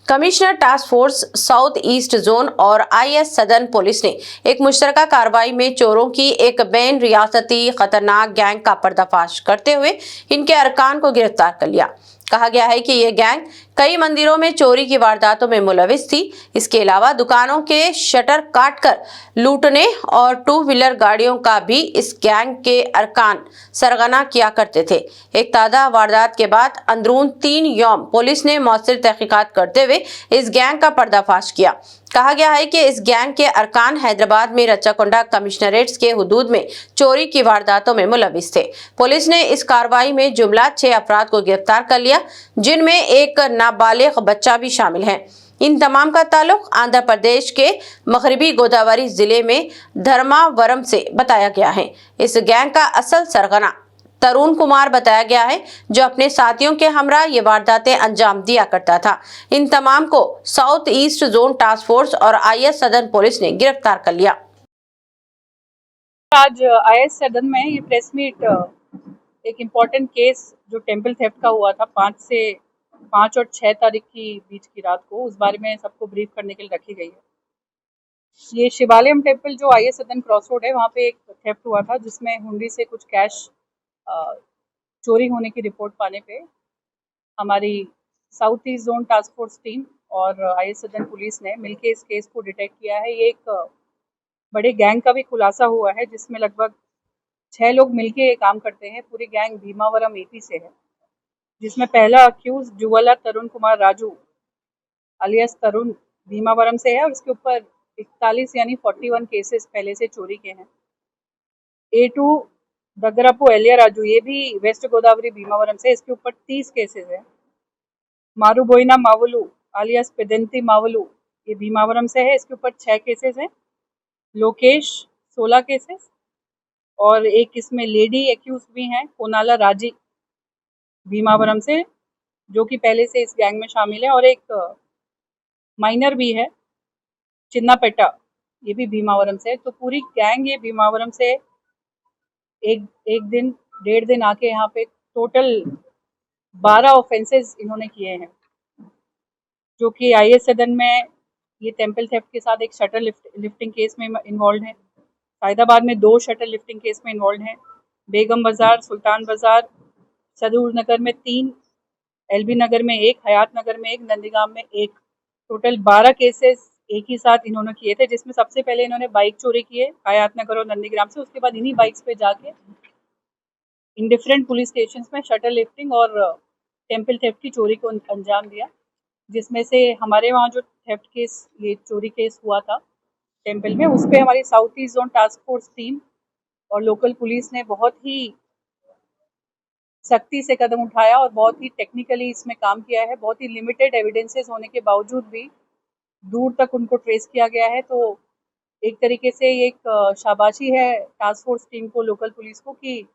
Commissioner task force south east zone और IS southern police ने एक मुश्तरका कार्रवाई में चोरों की एक बैन रियासती खतरनाक गैंग का पर्दाफाश करते हुए इनके अरकान को गिरफ्तार कर लिया। कहा गया है कि यह गैंग कई मंदिरों में चोरी की वारदातों में मुलविस थी। इसके अलावा दुकानों के शटर काटकर लूटने और टू व्हीलर गाड़ियों का भी इस गैंग के अरकान सरगना किया करते थे। एक ताज़ा वारदात के बाद अंदरून 3 यौम पुलिस ने मौसर तहकीकात करते हुए इस गैंग का पर्दाफाश किया। कहा गया है कि इस गैंग के अरकान हैदराबाद में रच्चाकोंडा कमिश्नरेट्स के हुदूद में चोरी की वारदातों में मुलविस थे। पुलिस ने इस कार्रवाई में जुमला 6 अफराद को गिरफ्तार कर लिया, जिनमें एक नाबालिग बच्चा भी शामिल है। इन तमाम का ताल्लुक आंध्र प्रदेश के मगरबी गोदावरी जिले में धर्मावरम से बताया गया है। इस गैंग का असल सरगना तरुण कुमार बताया गया है, जो अपने साथियों के हमरा ये वारदातें अंजाम दिया करता था। इन तमाम को south east zone task force और आईएस सदर्न पुलिस ने गिरफ्तार कर लिया। आज आईएस सदन में ये प्रेस मीट एक इम्पोर्टेंट केस जो टेम्पल थेफ्ट का हुआ था 5 और 6 तारीख की बीच की रात को, उस बारे में सबको ब्रीफ करने के लिए रखी गई है। ये शिवालयम टेम्पल जो आईएस सदन क्रॉस रोड है, वहाँ पे एक थेफ्ट हुआ था जिसमें हुंडी से कुछ कैश चोरी होने की रिपोर्ट पाने पे हमारी south east zone task force team और आईएस सदन पुलिस ने मिलकर इस केस को डिटेक्ट किया है। ये एक बड़े गैंग का भी खुलासा हुआ है जिसमें लगभग 6 लोग मिलके काम करते हैं। पूरी गैंग भीमावरम एपी से है, जिसमें पहला अक्यूज जुवाला तरुण कुमार राजू अलियास तरुण भीमावरम से है और उसके ऊपर 41 यानी 41 केसेस पहले से चोरी के हैं। A2 दगरापू एलिया राजू, ये भी वेस्ट गोदावरी भीमावरम से, इसके ऊपर 30 केसेस है। मारूबोइना मावलू अलियास पेदंती मावलू, ये भीमावरम से है, इसके ऊपर 6 केसेस हैं। लोकेश 16 केसेस और एक इसमें लेडी एक्यूज भी हैं, कोनाला राजी भीमावरम से, जो कि पहले से इस गैंग में शामिल है, और एक माइनर भी है चिन्नापेटा, ये भी भीमावरम से है। तो पूरी गैंग ये भीमावरम से एक दिन 1.5 दिन आके यहाँ पे टोटल 12 ऑफेंसेस इन्होंने किए हैं, जो कि आईएस सदन में ये टेम्पल थेफ्ट के साथ एक शटर लिफ्टिंग केस में इन्वॉल्व है। फैदाबाद में 2 शटर लिफ्टिंग केस में इन्वॉल्व हैं। बेगम बाजार, सुल्तान बाजार, सदूर नगर में 3, एलबी नगर में 1, हयात नगर में 1, नंदीगाम में 1, टोटल 12 केसेस एक ही साथ इन्होंने किए थे, जिसमें सबसे पहले इन्होंने बाइक चोरी किए हयात नगर और नंदीग्राम से। उसके बाद इन्हीं बाइक्स पे जाके इन डिफरेंट पुलिस स्टेशन में शटर लिफ्टिंग और टेम्पल थेफ्ट की चोरी को अंजाम दिया, जिसमें से हमारे वहाँ जो थेफ्ट केस, ये चोरी केस हुआ था टेम्पल में, उस पर हमारी south east zone task force team और लोकल पुलिस ने बहुत ही सख्ती से कदम उठाया और बहुत ही टेक्निकली इसमें काम किया है। बहुत ही लिमिटेड एविडेंसेस होने के बावजूद भी दूर तक उनको ट्रेस किया गया है। तो एक तरीके से ये एक शाबाशी है टास्क फोर्स टीम को, लोकल पुलिस को, कि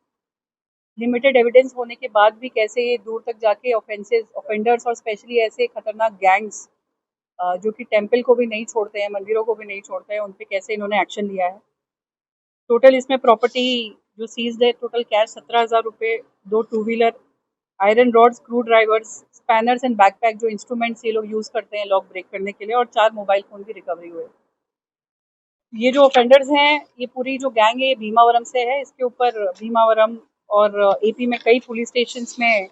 लिमिटेड एविडेंस होने के बाद भी कैसे ये दूर तक जाके ऑफेंडर्स और स्पेशली ऐसे खतरनाक गैंग्स जो कि टेम्पल को भी नहीं छोड़ते हैं, मंदिरों को भी नहीं छोड़ते हैं, उन पे कैसे इन्होंने एक्शन लिया है। टोटल इसमें प्रॉपर्टी जो सीज्ड है, टोटल कैश 17,000 रुपये, 2 two wheeler, iron rod, screw drivers, spanners and backpack जो इंस्ट्रूमेंट्स ये लोग यूज़ करते हैं लॉक ब्रेक करने के लिए, और 4 मोबाइल फ़ोन की रिकवरी हुए। ये जो ऑफेंडर्स हैं, ये पूरी जो गैंग है ये भीमावरम से है। इसके ऊपर भीमावरम और एपी में कई पुलिस स्टेशंस में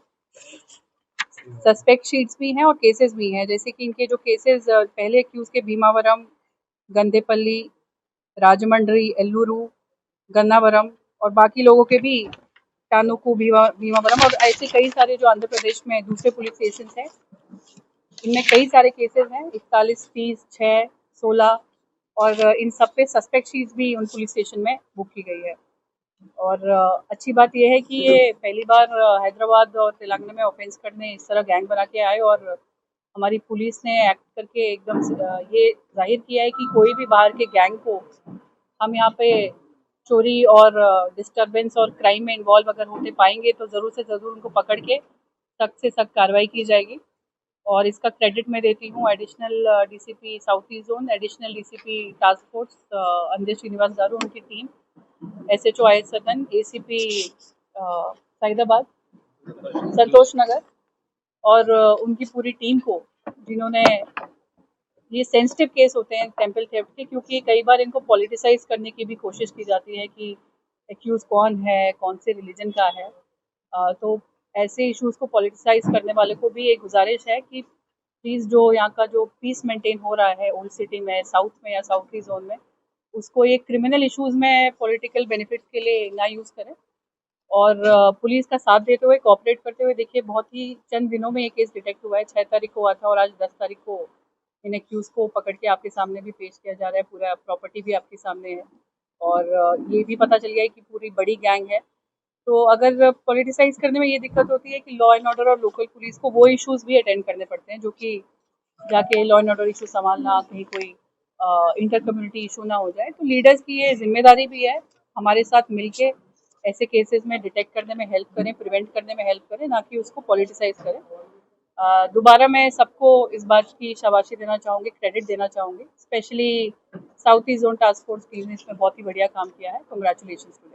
सस्पेक्ट शीट्स भी हैं और केसेस भी हैं। जैसे कि इनके जो केसेस पहले एक्यूज के भीमावरम, गंदेपल्ली, राजमंड्री, एल्लूरू, गन्नावरम और बाकी लोगों के भी टानुकू, भीमावरम और ऐसे कई सारे जो आंध्र प्रदेश में दूसरे पुलिस स्टेशन हैं, इनमें कई सारे केसेस हैं, 41, 30, 6, 16, और इन सब पे सस्पेक्ट शीट्स भी उन पुलिस स्टेशन में बुक की गई है। और अच्छी बात यह है कि ये पहली बार हैदराबाद और तेलंगाना में ऑफेंस करने इस तरह गैंग बना के आए, और हमारी पुलिस ने एक्ट करके एकदम ये जाहिर किया है कि कोई भी बाहर के गैंग को हम यहाँ पे चोरी और डिस्टर्बेंस और क्राइम में इन्वॉल्व अगर होते पाएंगे तो ज़रूर से ज़रूर उनको पकड़ के सख्त से सख्त कार्रवाई की जाएगी। और इसका क्रेडिट मैं देती हूँ additional DCP south east zone, additional DCP task force अंदर श्रीनिवास गारू, उनकी टीम, SHO आईएस सदन, ACP फैदाबाद, संतोष नगर और उनकी पूरी टीम को जिन्होंने ये सेंसिटिव केस होते हैं टेम्पल थेफ्ट के, क्योंकि कई बार इनको पॉलिटिसाइज करने की भी कोशिश की जाती है कि एक्यूज कौन है, कौन से रिलीजन का है। तो ऐसे इश्यूज को पॉलिटिसाइज करने वाले को भी एक गुजारिश है कि प्लीज़ जो यहाँ का जो पीस मेंटेन हो रहा है ओल्ड सिटी में, साउथ में या साउथ की जोन में, उसको ये क्रिमिनल इश्यूज में पॉलिटिकल बेनिफिट्स के लिए ना यूज़ करें। और पुलिस का साथ देते हुए, कोऑपरेट करते हुए, देखिए बहुत ही चंद दिनों में ये केस डिटेक्ट हुआ है। 6 तारीख को हुआ था और आज 10 तारीख को इन एक्यूज को पकड़ के आपके सामने भी पेश किया जा रहा है। पूरा प्रॉपर्टी भी आपके सामने है और ये भी पता चल गया है कि पूरी बड़ी गैंग है। तो अगर पॉलिटिसाइज करने में ये दिक्कत होती है कि लॉ एंड ऑर्डर और लोकल पुलिस को वो इश्यूज भी अटेंड करने पड़ते हैं, जो कि जाके लॉ एंड ऑर्डर इशू संभालना, कहीं कोई इंटर कम्युनिटी इशू ना हो जाए। तो लीडर्स की ये जिम्मेदारी भी है हमारे साथ मिलके ऐसे केसेस में डिटेक्ट करने में हेल्प करें, प्रिवेंट करने में हेल्प करें, ना कि उसको पॉलिटिसाइज करें। दोबारा मैं सबको इस बात की शाबाशी देना चाहूँगी, क्रेडिट देना चाहूँगी, specially south east zone task force team ने इसमें बहुत ही बढ़िया काम किया है। कंग्रेचुलेशन।